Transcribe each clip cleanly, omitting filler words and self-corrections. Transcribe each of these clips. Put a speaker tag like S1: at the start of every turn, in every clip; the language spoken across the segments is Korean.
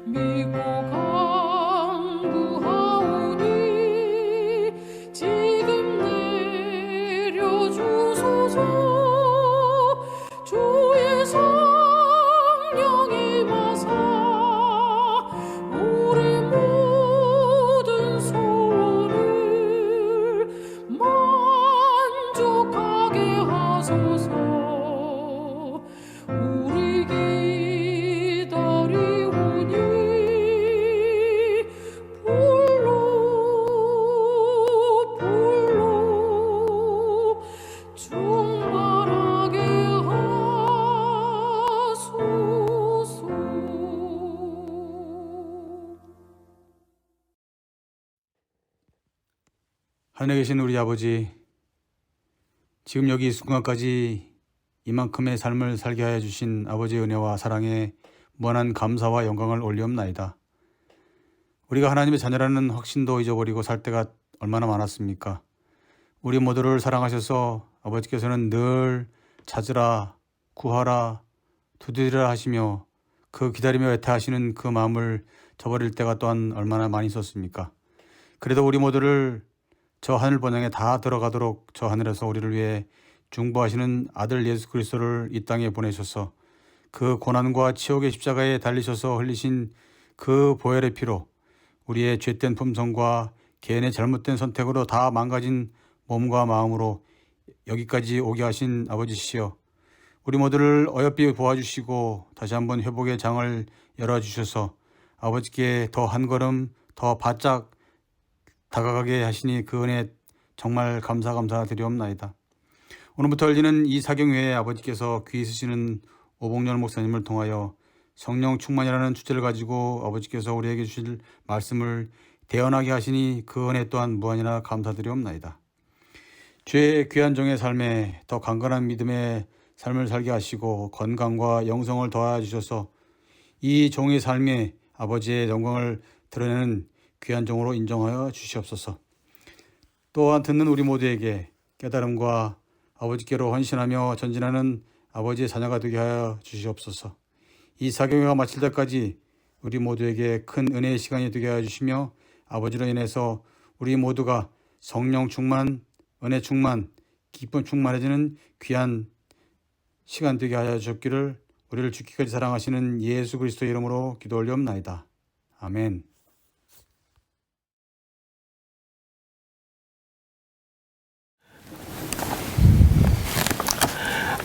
S1: 믿고 간구하오니 지금 내려주소서. 주의 성령이 마사 우리 모든 소원을 만족하게 하소서. 우리 기다리오니 불러 충만하게 하소서.
S2: 하늘에 계신 우리 아버지, 지금 여기 이 순간까지 이만큼의 삶을 살게 하여 주신 아버지의 은혜와 사랑에 무한한 감사와 영광을 올리옵나이다. 우리가 하나님의 자녀라는 확신도 잊어버리고 살 때가 얼마나 많았습니까? 우리 모두를 사랑하셔서 아버지께서는 늘 찾으라, 구하라, 두드리라 하시며 그 기다리며 애타하시는 그 마음을 저버릴 때가 또한 얼마나 많이 있었습니까? 그래도 우리 모두를 저 하늘 번영에 다 들어가도록 저 하늘에서 우리를 위해 중보하시는 아들 예수 그리스도를 이 땅에 보내셔서 그 고난과 치욕의 십자가에 달리셔서 흘리신 그 보혈의 피로 우리의 죄된 품성과 개인의 잘못된 선택으로 다 망가진 몸과 마음으로 여기까지 오게 하신 아버지시여, 우리 모두를 어여삐 도와주시고 다시 한번 회복의 장을 열어주셔서 아버지께 더 한 걸음 더 바짝 다가가게 하시니 그 은혜 정말 감사드리옵나이다. 오늘부터 열리는 이 사경회에 아버지께서 귀 있으시는 오봉열 목사님을 통하여 성령 충만이라는 주제를 가지고 아버지께서 우리에게 주실 말씀을 대언하게 하시니 그 은혜 또한 무한이나 감사드리옵나이다. 주의 귀한 종의 삶에 더 강건한 믿음의 삶을 살게 하시고 건강과 영성을 더하여 주셔서 이 종의 삶에 아버지의 영광을 드러내는 귀한 종으로 인정하여 주시옵소서. 또한 듣는 우리 모두에게 깨달음과 아버지께로 헌신하며 전진하는 아버지의 자녀가 되게 하여 주시옵소서. 이 사경회가 마칠 때까지 우리 모두에게 큰 은혜의 시간이 되게 하여 주시며 아버지로 인해서 우리 모두가 성령 충만, 은혜 충만, 기쁨 충만해지는 귀한 시간 되게 하여 주옵기를 우리를 죽기까지 사랑하시는 예수 그리스도 이름으로 기도 올리옵나이다. 아멘.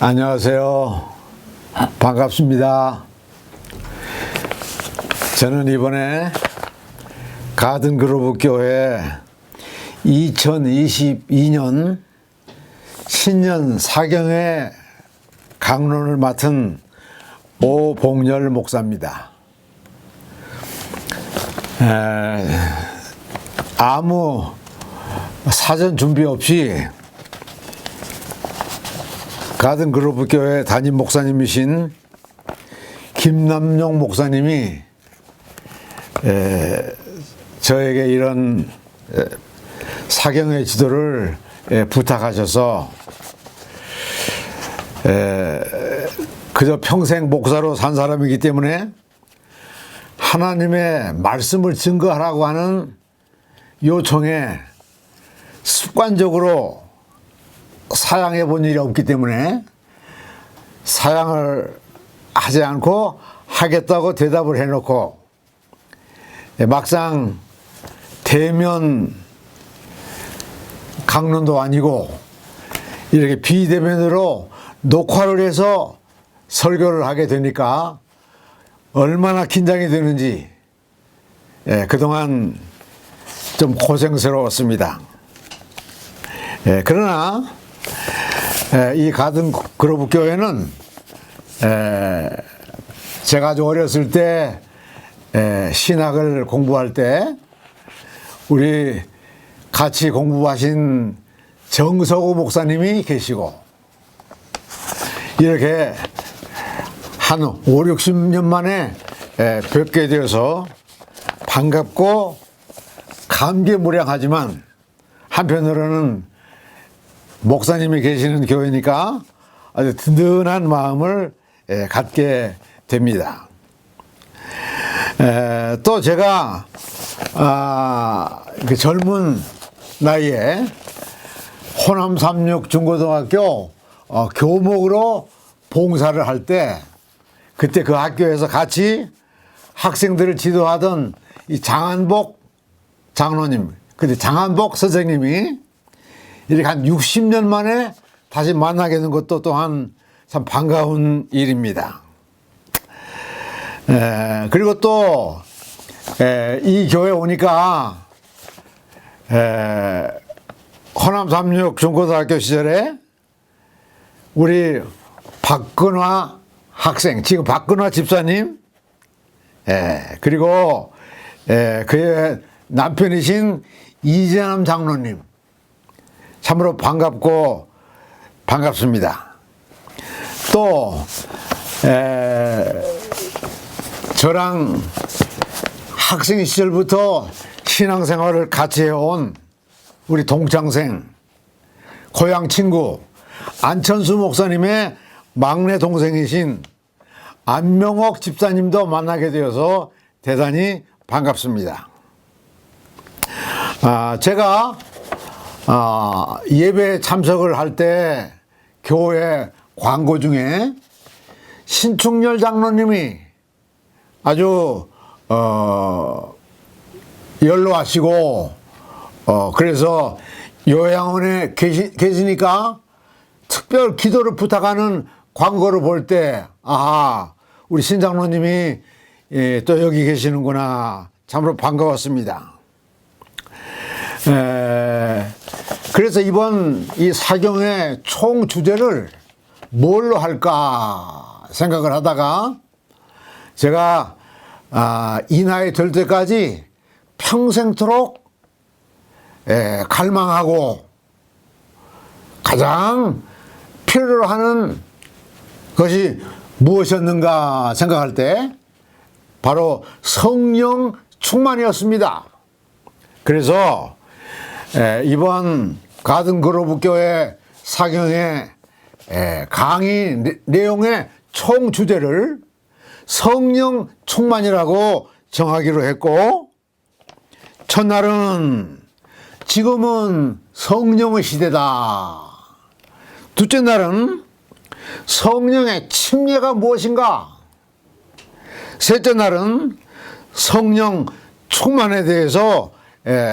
S3: 안녕하세요. 반갑습니다. 저는 이번에 가든그로브 교회 2022년 신년 사경회 강론을 맡은 오봉열 목사입니다. 아무 사전 준비 없이 가든그로브 교회 담임 목사님이신 김남용 목사님이 저에게 이런 사경회 지도를 부탁하셔서 그저 평생 목사로 산 사람이기 때문에 하나님의 말씀을 증거하라고 하는 요청에 습관적으로 사양해 본 일이 없기 때문에 사양을 하지 않고 하겠다고 대답을 해놓고 막상 대면 강론도 아니고 이렇게 비대면으로 녹화를 해서 설교를 하게 되니까 얼마나 긴장이 되는지 그동안 좀 고생스러웠습니다. 그러나 이 가든그로브 교회는 제가 아주 어렸을 때 신학을 공부할 때 우리 같이 공부하신 정석우 목사님이 계시고 이렇게 한 5, 60년 만에 뵙게 되어서 반갑고 감개무량하지만 한편으로는 목사님이 계시는 교회니까 아주 든든한 마음을 갖게 됩니다. 또 제가 그 젊은 나이에 호남 삼육중고등학교 교목으로 봉사를 할 때 그때 그 학교에서 같이 학생들을 지도하던 이 장한복 장로님, 근데 장한복 선생님이 이렇게 한 60년 만에 다시 만나게 된 것도 또한 참 반가운 일입니다. 그리고 또 이 교회 오니까 호남 삼육중고등학교 시절에 우리 박근화 학생, 지금 박근화 집사님, 그리고 그의 남편이신 이재남 장로님, 참으로 반갑고 반갑습니다. 또 저랑 학생 시절부터 신앙생활을 같이 해온 우리 동창생, 고향 친구 안천수 목사님의 막내 동생이신 안명옥 집사님도 만나게 되어서 대단히 반갑습니다. 제가 예배 참석을 할 때 교회 광고 중에 신충렬 장로님이 아주 연로하시고 그래서 요양원에 계시니까 특별 기도를 부탁하는 광고를 볼 때 우리 신장로님이 또 여기 계시는구나, 참으로 반가웠습니다. 그래서 이번 이 사경의 총 주제를 뭘로 할까 생각을 하다가 제가 이 나이 될 때까지 평생토록 갈망하고 가장 필요로 하는 것이 무엇이었는가 생각할 때 바로 성령 충만이었습니다. 그래서 이번 가든그로브 교회 사경의 강의 내용의 총 주제를 성령 충만이라고 정하기로 했고, 첫날은 지금은 성령의 시대다, 둘째 날은 성령의 침례가 무엇인가, 셋째 날은 성령 충만에 대해서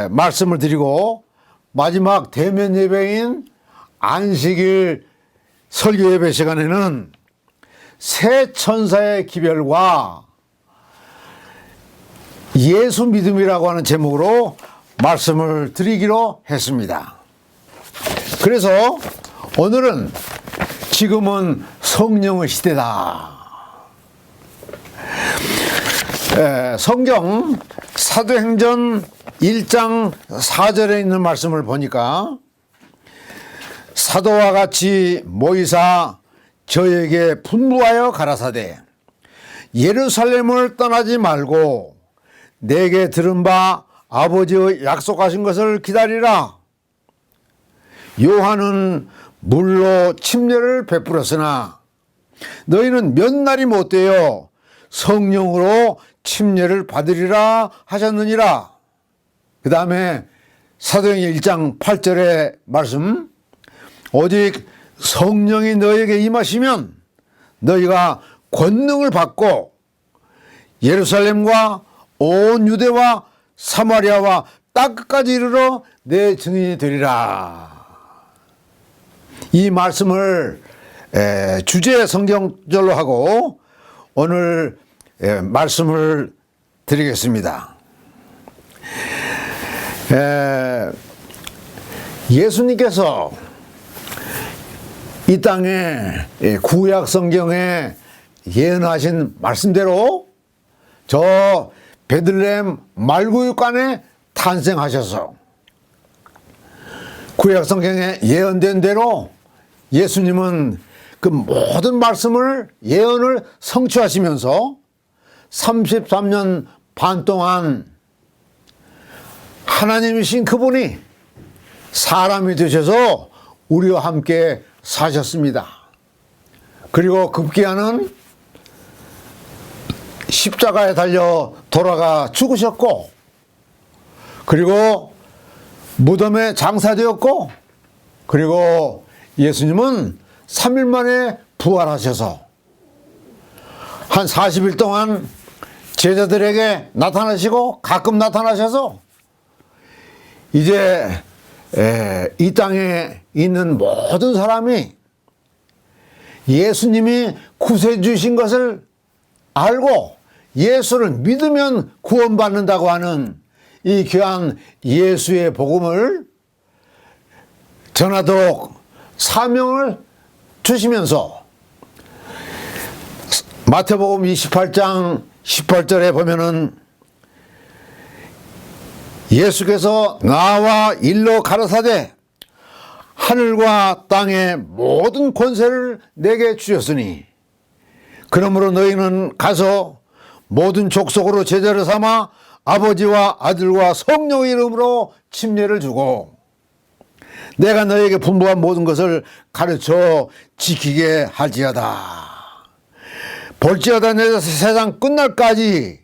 S3: 말씀을 드리고, 마지막 대면 예배인 안식일 설교 예배 시간에는 새 천사의 기별과 예수 믿음이라고 하는 제목으로 말씀을 드리기로 했습니다. 그래서 오늘은 지금은 성령의 시대다. 성경 사도행전 1장 4절에 있는 말씀을 보니까 사도와 같이 모이사 저에게 분부하여 가라사대 예루살렘을 떠나지 말고 내게 들은 바 아버지의 약속하신 것을 기다리라. 요한은 물로 침례를 베풀었으나 너희는 몇 날이 못되어 성령으로 침례를 받으리라 하셨느니라. 그 다음에 사도행전 1장 8절의 말씀, 오직 성령이 너에게 임하시면 너희가 권능을 받고 예루살렘과 온 유대와 사마리아와 땅끝까지 이르러 내 증인이 되리라. 이 말씀을 주제 성경절로 하고 오늘 말씀을 드리겠습니다. 예수님께서 이 땅에 구약 성경에 예언하신 말씀대로 저 베들레헴 말구육간에 탄생하셔서 구약 성경에 예언된 대로 예수님은 그 모든 말씀을 예언을 성취하시면서 33년 반 동안 하나님이신 그분이 사람이 되셔서 우리와 함께 사셨습니다. 그리고 급기야는 십자가에 달려 돌아가 죽으셨고, 그리고 무덤에 장사되었고, 그리고 예수님은 3일 만에 부활하셔서 한 40일 동안 제자들에게 나타나시고 가끔 나타나셔서 이제 이 땅에 있는 모든 사람이 예수님이 구세주신 것을 알고 예수를 믿으면 구원받는다고 하는 이 귀한 예수의 복음을 전하도록 사명을 주시면서 마태복음 28장 18절에 보면은 예수께서 나와 일러 가라사대 하늘과 땅의 모든 권세를 내게 주셨으니 그러므로 너희는 가서 모든 족속으로 제자를 삼아 아버지와 아들과 성령의 이름으로 침례를 주고 내가 너에게 분부한 모든 것을 가르쳐 지키게 할지어다. 볼지어다 내 세상 끝날까지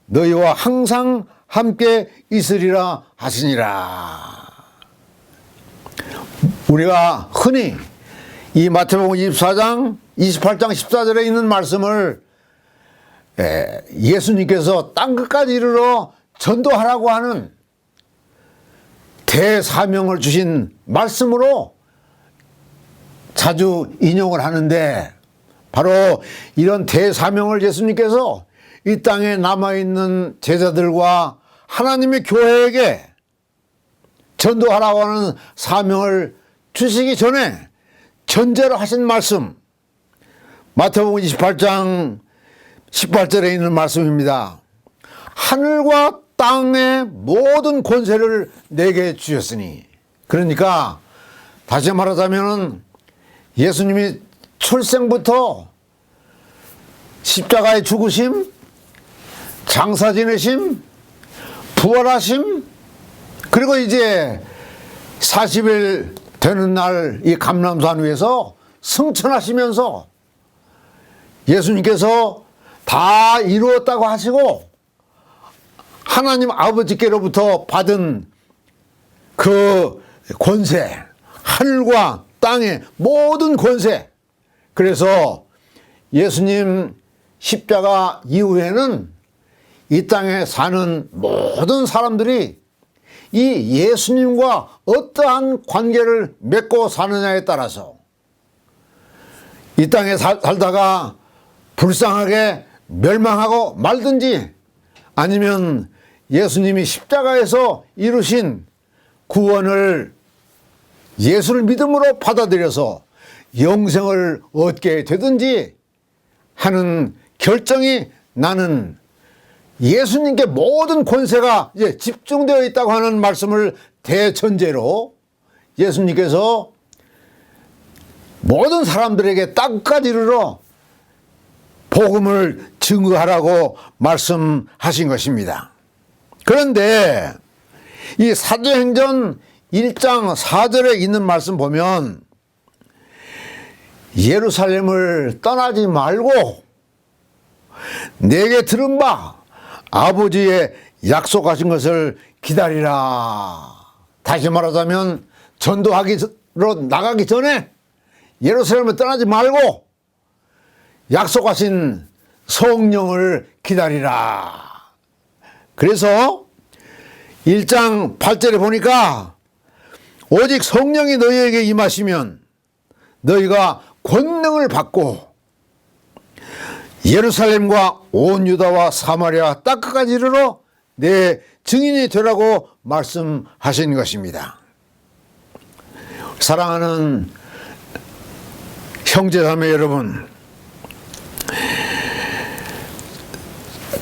S3: 너희와 항상 함께 있으리라 하시니라. 우리가 흔히 이 마태복음 28장 14절에 있는 말씀을 예수님께서 땅끝까지 이르러 전도하라고 하는 대사명을 주신 말씀으로 자주 인용을 하는데, 바로 이런 대사명을 예수님께서 이 땅에 남아있는 제자들과 하나님의 교회에게 전도하라고 하는 사명을 주시기 전에 전제로 하신 말씀, 마태복음 28장 18절에 있는 말씀입니다. 하늘과 땅의 모든 권세를 내게 주셨으니. 그러니까 다시 말하자면 예수님이 출생부터 십자가에 죽으심, 장사 지내심, 부활하심, 그리고 이제 40일 되는 날 이 감람산 위에서 승천하시면서 예수님께서 다 이루었다고 하시고 하나님 아버지께로부터 받은 그 권세, 하늘과 땅의 모든 권세. 그래서 예수님 십자가 이후에는 이 땅에 사는 모든 사람들이 이 예수님과 어떠한 관계를 맺고 사느냐에 따라서 이 땅에 살다가 불쌍하게 멸망하고 말든지, 아니면 예수님이 십자가에서 이루신 구원을 예수를 믿음으로 받아들여서 영생을 얻게 되든지 하는 결정이 나는 예수님께 모든 권세가 이제 집중되어 있다고 하는 말씀을 대전제로 예수님께서 모든 사람들에게 땅까지 이르러 복음을 증거하라고 말씀하신 것입니다. 그런데 이 사도행전 1장 4절에 있는 말씀 보면 예루살렘을 떠나지 말고 내게 들은 바 아버지의 약속하신 것을 기다리라. 다시 말하자면 전도하기로 나가기 전에 예루살렘을 떠나지 말고 약속하신 성령을 기다리라. 그래서 1장 8절에 보니까 오직 성령이 너희에게 임하시면 너희가 권능을 받고 예루살렘과 온 유다와 사마리아 땅끝까지 이르러 내 증인이 되라고 말씀하신 것입니다. 사랑하는 형제자매 여러분,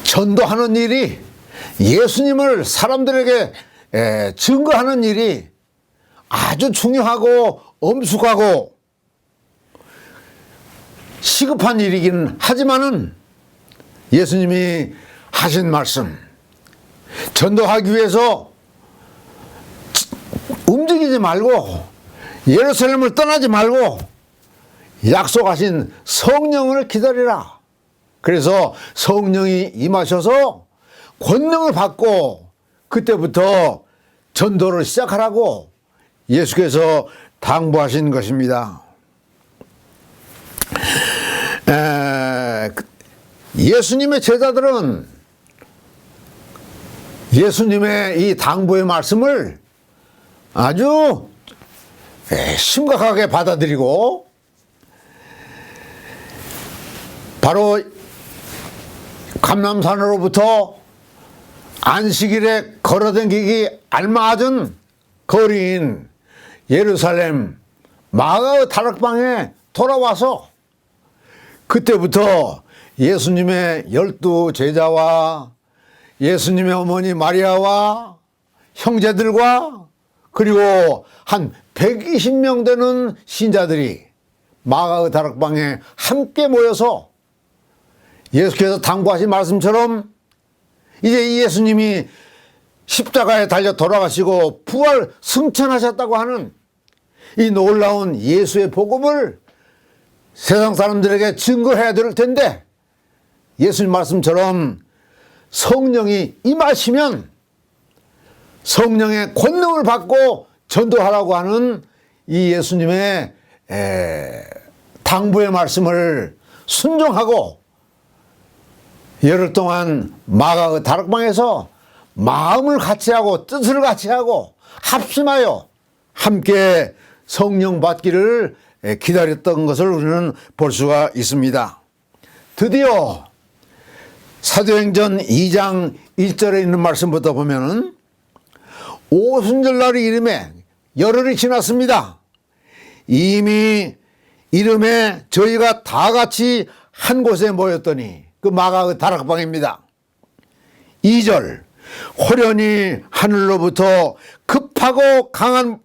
S3: 전도하는 일이, 예수님을 사람들에게 증거하는 일이 아주 중요하고 엄숙하고 시급한 일이긴 하지만은 예수님이 하신 말씀, 전도하기 위해서 움직이지 말고 예루살렘을 떠나지 말고 약속하신 성령을 기다리라. 그래서 성령이 임하셔서 권능을 받고 그때부터 전도를 시작하라고 예수께서 당부하신 것입니다. 예수님의 제자들은 예수님의 이 당부의 말씀을 아주 심각하게 받아들이고 바로 감람산으로부터 안식일에 걸어다니기 알맞은 거리인 예루살렘 마가의 다락방에 돌아와서 그때부터 예수님의 12 제자와 예수님의 어머니 마리아와 형제들과 그리고 한 120명 되는 신자들이 마가의 다락방에 함께 모여서 예수께서 당부하신 말씀처럼 이제 이 예수님이 십자가에 달려 돌아가시고 부활 승천하셨다고 하는 이 놀라운 예수의 복음을 세상 사람들에게 증거해야 될 텐데 예수님 말씀처럼 성령이 임하시면 성령의 권능을 받고 전도하라고 하는 이 예수님의 당부의 말씀을 순종하고 열흘 동안 마가의 다락방에서 마음을 같이하고 뜻을 같이하고 합심하여 함께 성령 받기를 기다렸던 것을 우리는 볼 수가 있습니다. 드디어 사도행전 2장 1절에 있는 말씀부터 보면은 오순절날이 이름에 열흘이 지났습니다. 이미 이름에 저희가 다 같이 한 곳에 모였더니 그 마가의 다락방입니다. 2절 호련히 하늘로부터 급하고 강한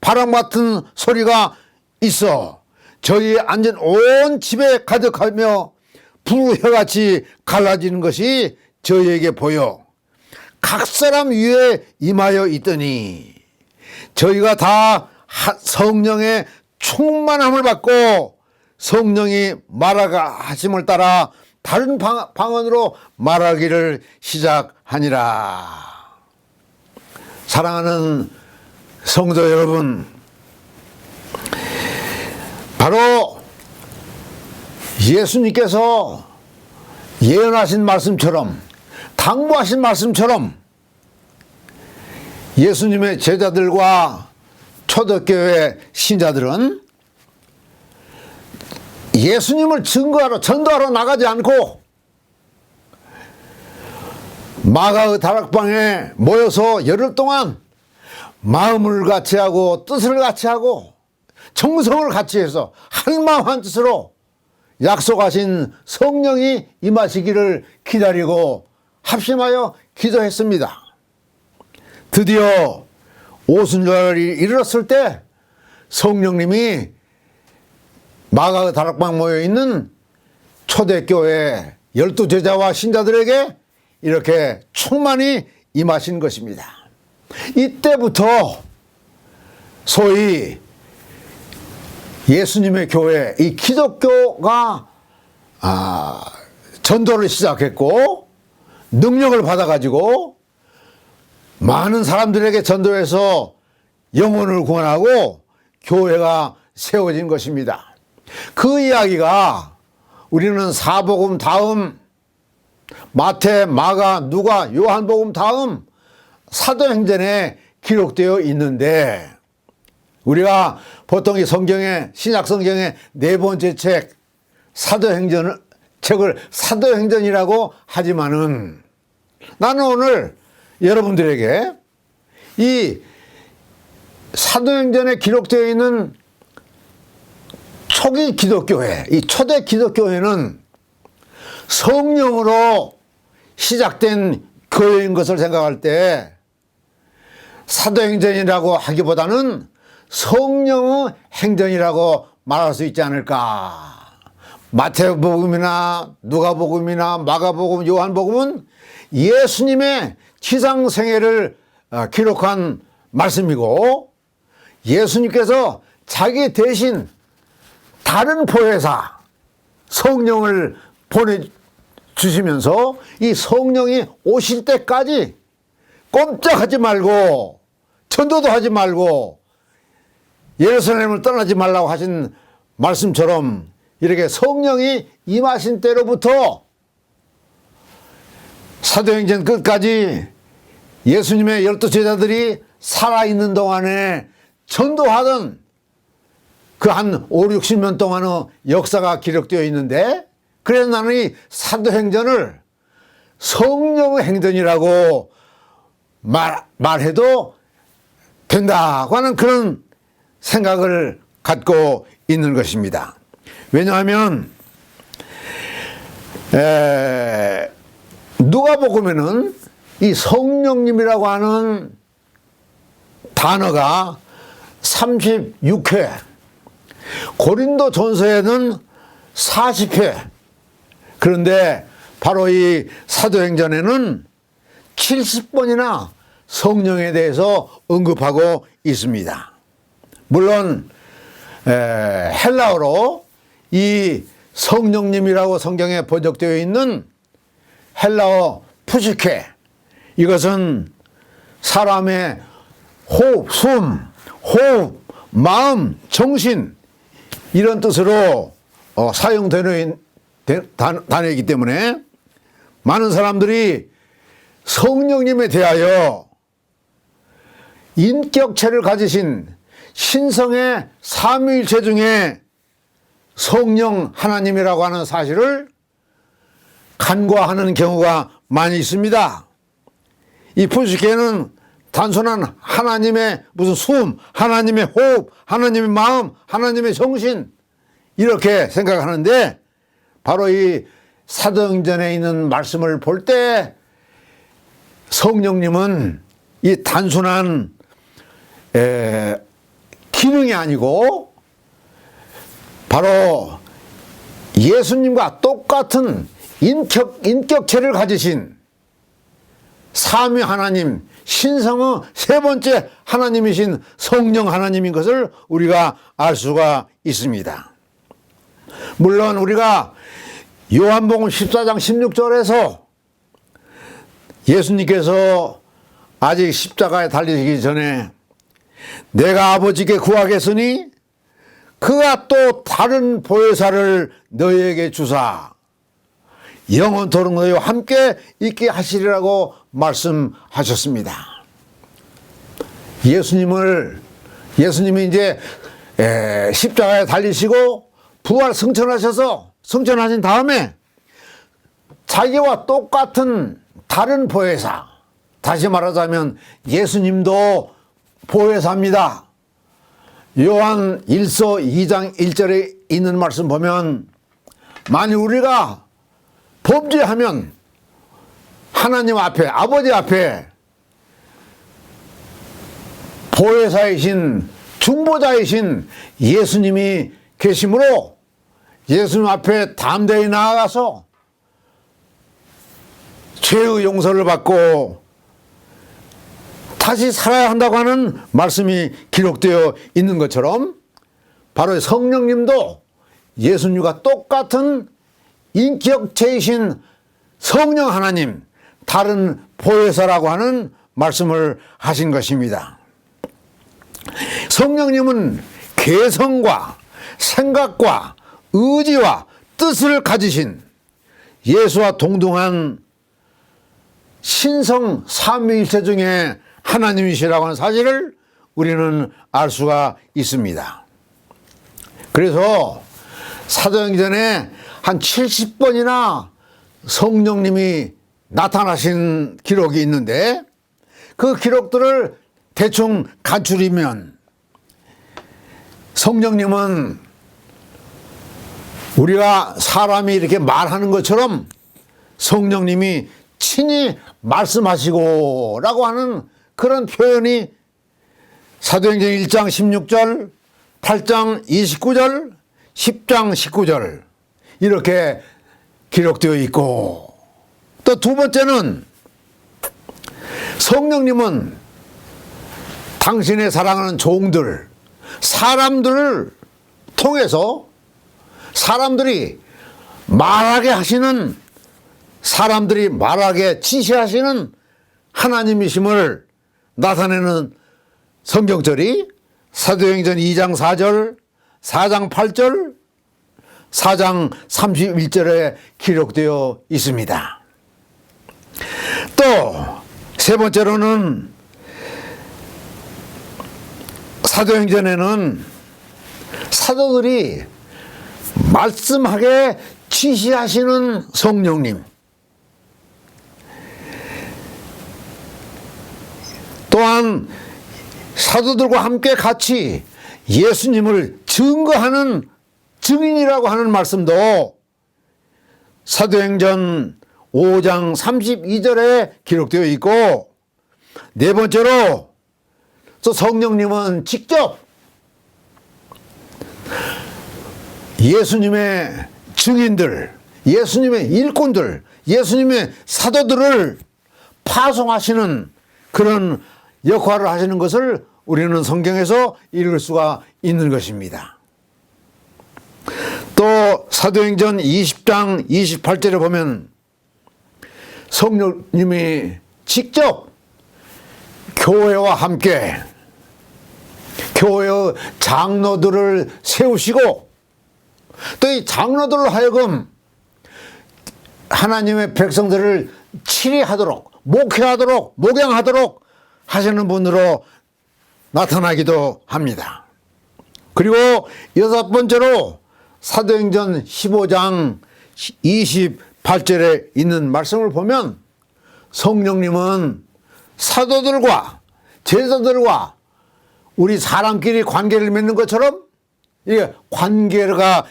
S3: 바람 같은 소리가 있어 저희 앉은 온 집에 가득하며 불혀같이 갈라지는 것이 저희에게 보여 각 사람 위에 임하여 있더니 저희가 다 성령의 충만함을 받고 성령이 말하가 하심을 따라 다른 방언으로 말하기를 시작하니라. 사랑하는 성도 여러분, 바로 예수님께서 예언하신 말씀처럼 당부하신 말씀처럼 예수님의 제자들과 초대교회 신자들은 예수님을 증거하러 전도하러 나가지 않고 마가의 다락방에 모여서 열흘 동안 마음을 같이하고 뜻을 같이하고 정성을 같이해서 한마음 한뜻으로 약속하신 성령이 임하시기를 기다리고 합심하여 기도했습니다. 드디어 오순절이 이르렀을 때 성령님이 마가의 다락방 모여있는 초대교회 12제자와 신자들에게 이렇게 충만히 임하신 것입니다. 이때부터 소위 예수님의 교회, 이 기독교가 전도를 시작했고 능력을 받아가지고 많은 사람들에게 전도해서 영혼을 구원하고 교회가 세워진 것입니다. 그 이야기가 우리는 사복음 다음 마태, 마가, 누가, 요한복음 다음 사도행전에 기록되어 있는데 우리가 보통 이 성경의 신약 성경의 네 번째 책 책을 사도행전이라고 하지만은 나는 오늘 여러분들에게 이 사도행전에 기록되어 있는 초기 기독교회, 이 초대 기독교회는 성령으로 시작된 교회인 것을 생각할 때 사도행전이라고 하기보다는 성령의 행전이라고 말할 수 있지 않을까. 마태복음이나 누가복음이나 마가복음, 요한복음은 예수님의 지상생애를 기록한 말씀이고 예수님께서 자기 대신 다른 보혜사 성령을 주시면서 이 성령이 오실 때까지 꼼짝하지 말고 전도도 하지 말고 예루살렘을 떠나지 말라고 하신 말씀처럼 이렇게 성령이 임하신 때로부터 사도행전 끝까지 예수님의 12제자들이 살아있는 동안에 전도하던 그 한 5, 60년 동안의 역사가 기록되어 있는데, 그래서 나는 이 사도행전을 성령의 행전이라고 말해도 된다고 하는 그런 생각을 갖고 있는 것입니다. 왜냐하면 누가복음에는 이 성령님이라고 하는 단어가 36회, 고린도전서에는 40회, 그런데 바로 이 사도행전에는 70번이나 성령에 대해서 언급하고 있습니다. 물론 헬라어로 이 성령님이라고 성경에 번역되어 있는 헬라어 푸시케, 이것은 사람의 호흡, 숨, 호흡, 마음, 정신, 이런 뜻으로 사용되는 단어이기 때문에 많은 사람들이 성령님에 대하여 인격체를 가지신 신성의 삼위일체 중에 성령 하나님이라고 하는 사실을 간과하는 경우가 많이 있습니다. 이 푸시케는 단순한 하나님의 무슨 숨, 하나님의 호흡, 하나님의 마음, 하나님의 정신, 이렇게 생각하는데, 바로 이 사도행전에 있는 말씀을 볼 때 성령님은 이 단순한 기능이 아니고 바로 예수님과 똑같은 인격체를 가지신 삼위 하나님, 신성의 세 번째 하나님이신 성령 하나님인 것을 우리가 알 수가 있습니다. 물론 우리가 요한복음 14장 16절에서 예수님께서 아직 십자가에 달리시기 전에 내가 아버지께 구하겠으니 그가 또 다른 보혜사를 너희에게 주사 영원토록 너희와 함께 있게 하시리라고 말씀하셨습니다. 예수님이 이제 십자가에 달리시고 부활 승천하신 다음에 자기와 똑같은 다른 보혜사, 다시 말하자면 예수님도 보혜사입니다. 요한 1서 2장 1절에 있는 말씀 보면, 만일 우리가 범죄하면 하나님 앞에, 아버지 앞에 보혜사이신, 중보자이신 예수님이 계시므로 예수님 앞에 담대히 나아가서 죄의 용서를 받고 다시 살아야 한다고 하는 말씀이 기록되어 있는 것처럼, 바로 성령님도 예수님과 똑같은 인격체이신 성령 하나님, 다른 보혜사라고 하는 말씀을 하신 것입니다. 성령님은 개성과 생각과 의지와 뜻을 가지신 예수와 동등한 신성 삼위일체 중에 하나님이시라고 하는 사실을 우리는 알 수가 있습니다. 그래서 사도행전에 한 70번이나 성령님이 나타나신 기록이 있는데, 그 기록들을 대충 간추리면 성령님은 우리가 사람이 이렇게 말하는 것처럼 성령님이 친히 말씀하시고 라고 하는 그런 표현이 사도행전 1장 16절, 8장 29절, 10장 19절 이렇게 기록되어 있고, 또 두 번째는 성령님은 당신의 사랑하는 종들, 사람들을 통해서 사람들이 말하게 하시는 사람들이 말하게 지시하시는 하나님이심을 나타내는 성경절이 사도행전 2장 4절, 4장 8절, 4장 31절에 기록되어 있습니다. 또 세 번째로는 사도행전에는 사도들이 말씀하게 지시하시는 성령님, 또한 사도들과 함께 같이 예수님을 증거하는 증인이라고 하는 말씀도 사도행전 5장 32절에 기록되어 있고, 네 번째로 또 성령님은 직접 예수님의 증인들, 예수님의 일꾼들, 예수님의 사도들을 파송하시는 그런 역할을 하시는 것을 우리는 성경에서 읽을 수가 있는 것입니다. 또 사도행전 20장 28절에 보면 성령님이 직접 교회와 함께 교회의 장로들을 세우시고, 또 이 장로들로 하여금 하나님의 백성들을 치리하도록, 목회하도록, 목양하도록 하시는 분으로 나타나기도 합니다. 그리고 여섯 번째로 사도행전 15장 28절에 있는 말씀을 보면 성령님은 사도들과 제자들과 우리 사람끼리 관계를 맺는 것처럼 이게 관계가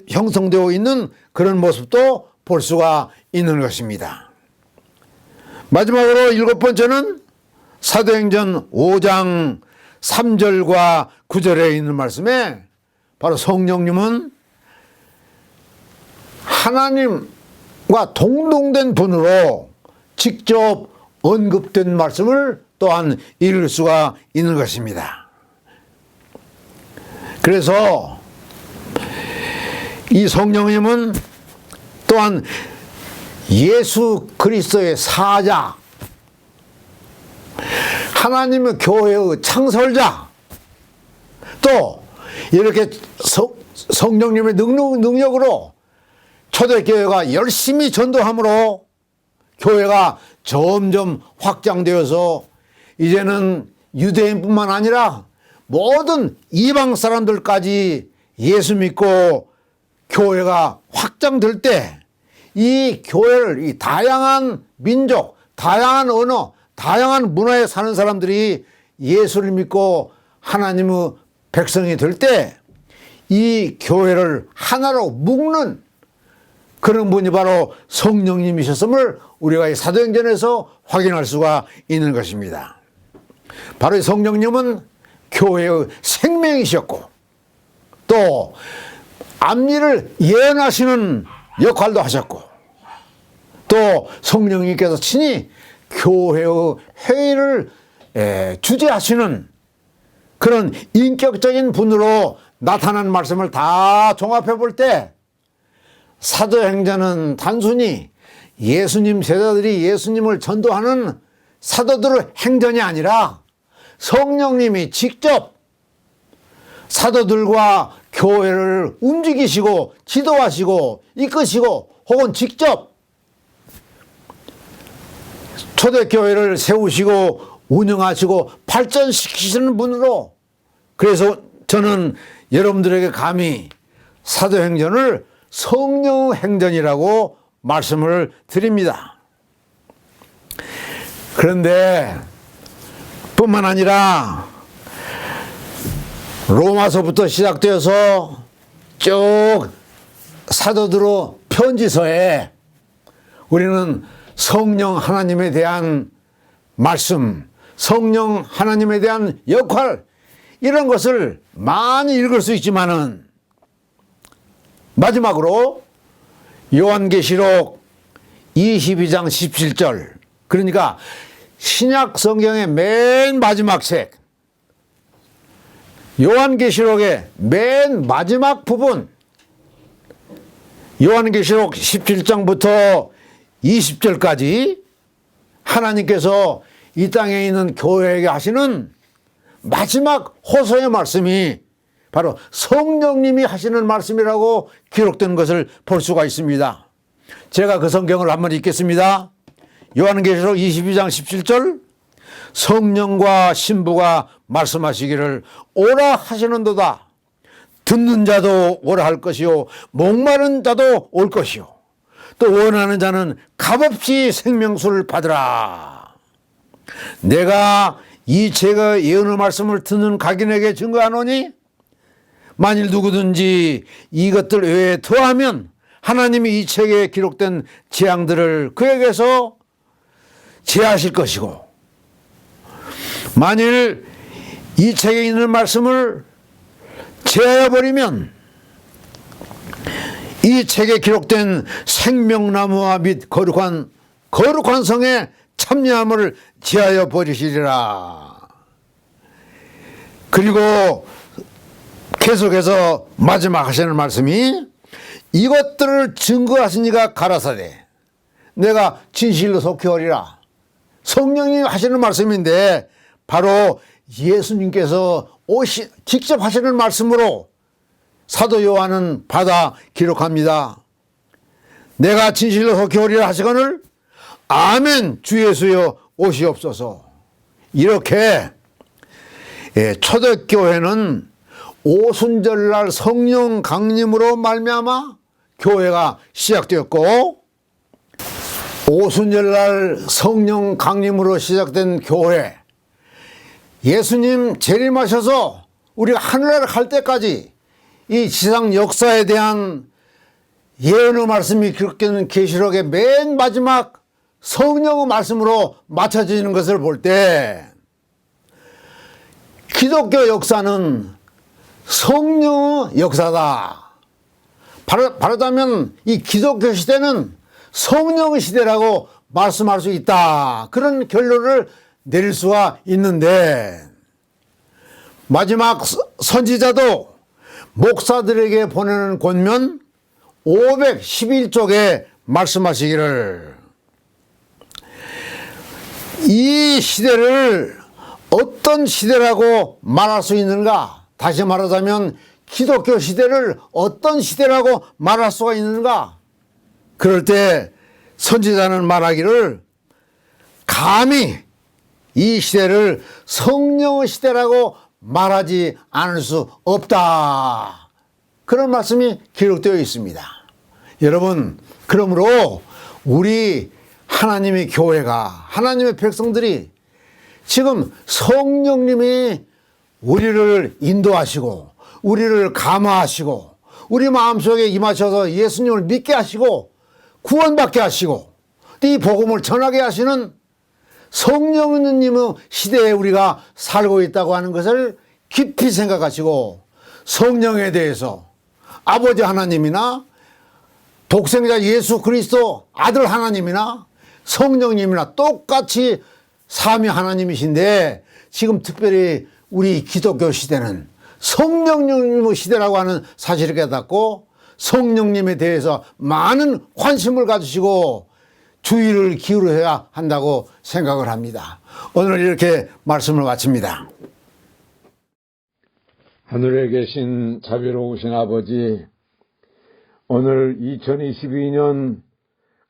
S3: 형성되어 있는 그런 모습도 볼 수가 있는 것입니다. 마지막으로 일곱 번째는 사도행전 5장 3절과 9절에 있는 말씀에 바로 성령님은 하나님과 동등된 분으로 직접 언급된 말씀을 또한 읽을 수가 있는 것입니다. 그래서 이 성령님은 또한 예수 그리스도의 사자, 하나님의 교회의 창설자, 또 이렇게 성령님의 능력으로 초대교회가 열심히 전도함으로 교회가 점점 확장되어서 이제는 유대인뿐만 아니라 모든 이방 사람들까지 예수 믿고 교회가 확장될 때 이 교회를, 이 다양한 민족, 다양한 언어, 다양한 문화에 사는 사람들이 예수를 믿고 하나님의 백성이 될 때 이 교회를 하나로 묶는 그런 분이 바로 성령님이셨음을 우리가 이 사도행전에서 확인할 수가 있는 것입니다. 바로 이 성령님은 교회의 생명이셨고, 또 앞일을 예언하시는 역할도 하셨고, 또 성령님께서 친히 교회의 회의를 주재하시는 그런 인격적인 분으로 나타난 말씀을 다 종합해 볼 때 사도행전은 단순히 예수님 제자들이 예수님을 전도하는 사도들의 행전이 아니라 성령님이 직접 사도들과 교회를 움직이시고 지도하시고 이끄시고 혹은 직접 초대교회를 세우시고 운영하시고 발전시키시는 분으로, 그래서 저는 여러분들에게 감히 사도행전을 성령 행전이라고 말씀을 드립니다. 그런데 뿐만 아니라 로마서부터 시작되어서 쭉 사도들의 편지서에 우리는 성령 하나님에 대한 말씀, 성령 하나님에 대한 역할, 이런 것을 많이 읽을 수 있지만은 마지막으로 요한계시록 22장 17절, 그러니까 신약 성경의 맨 마지막 책, 요한계시록의 맨 마지막 부분, 요한계시록 17장부터 20절까지 하나님께서 이 땅에 있는 교회에게 하시는 마지막 호소의 말씀이 바로 성령님이 하시는 말씀이라고 기록된 것을 볼 수가 있습니다. 제가 그 성경을 한번 읽겠습니다. 요한계시록 22장 17절, 성령과 신부가 말씀하시기를 오라 하시는도다. 듣는 자도 오라 할 것이요 목마른 자도 올 것이요 또 원하는 자는 값없이 생명수를 받으라. 내가 이 책의 예언의 말씀을 듣는 각인에게 증거하노니 만일 누구든지 이것들 외에 더하면 하나님이 이 책에 기록된 재앙들을 그에게서 제하실 것이고, 만일 이 책에 있는 말씀을 제하여버리면 이 책에 기록된 생명나무와 및 거룩한 성의 참여함을 제하여 버리시리라. 그리고 계속해서 마지막 하시는 말씀이 이것들을 증거하시니가 가라사대 내가 진실로 속히오리라. 성령님 하시는 말씀인데 바로 예수님께서 직접 하시는 말씀으로 사도 요한은 받아 기록합니다. 내가 진실로 속히오리라 하시거늘 아멘 주 예수여 오시옵소서. 이렇게 초대교회는 오순절날 성령 강림으로 말미암아 교회가 시작되었고, 오순절날 성령 강림으로 시작된 교회, 예수님 재림하셔서 우리가 하늘나라 갈 때까지 이 지상 역사에 대한 예언의 말씀이 기록되는 계시록의 맨 마지막 성령의 말씀으로 맞춰지는 것을 볼 때 기독교 역사는 성령의 역사다. 바르다면 이 기독교 시대는 성령의 시대라고 말씀할 수 있다. 그런 결론을 내릴 수가 있는데, 마지막 선지자도 목사들에게 보내는 권면 511쪽에 말씀하시기를 이 시대를 어떤 시대라고 말할 수 있는가? 다시 말하자면 기독교 시대를 어떤 시대라고 말할 수가 있는가? 그럴 때 선지자는 말하기를 감히 이 시대를 성령의 시대라고 말하지 않을 수 없다. 그런 말씀이 기록되어 있습니다. 여러분, 그러므로 우리 하나님의 교회가, 하나님의 백성들이 지금 성령님이 우리를 인도하시고 우리를 감화하시고 우리 마음속에 임하셔서 예수님을 믿게 하시고 구원받게 하시고 이 복음을 전하게 하시는 성령님의 시대에 우리가 살고 있다고 하는 것을 깊이 생각하시고, 성령에 대해서 아버지 하나님이나 독생자 예수 그리스도 아들 하나님이나 성령님이나 똑같이 삼위 하나님이신데, 지금 특별히 우리 기독교 시대는 성령님의 시대라고 하는 사실을 깨닫고 성령님에 대해서 많은 관심을 가지시고 주의를 기울여야 한다고 생각을 합니다. 오늘 이렇게 말씀을 마칩니다.
S4: 하늘에 계신 자비로우신 아버지, 오늘 2022년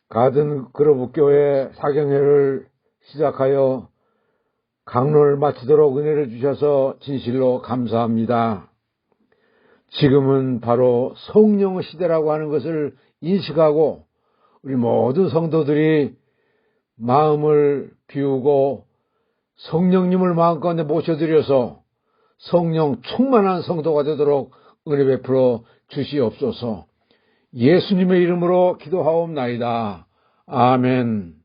S4: 가든 그로브 교회 사경회를 시작하여 강론을 마치도록 은혜를 주셔서 진실로 감사합니다. 지금은 바로 성령의 시대라고 하는 것을 인식하고 우리 모든 성도들이 마음을 비우고 성령님을 마음가운데 모셔드려서 성령 충만한 성도가 되도록 은혜 베풀어 주시옵소서. 예수님의 이름으로 기도하옵나이다. 아멘.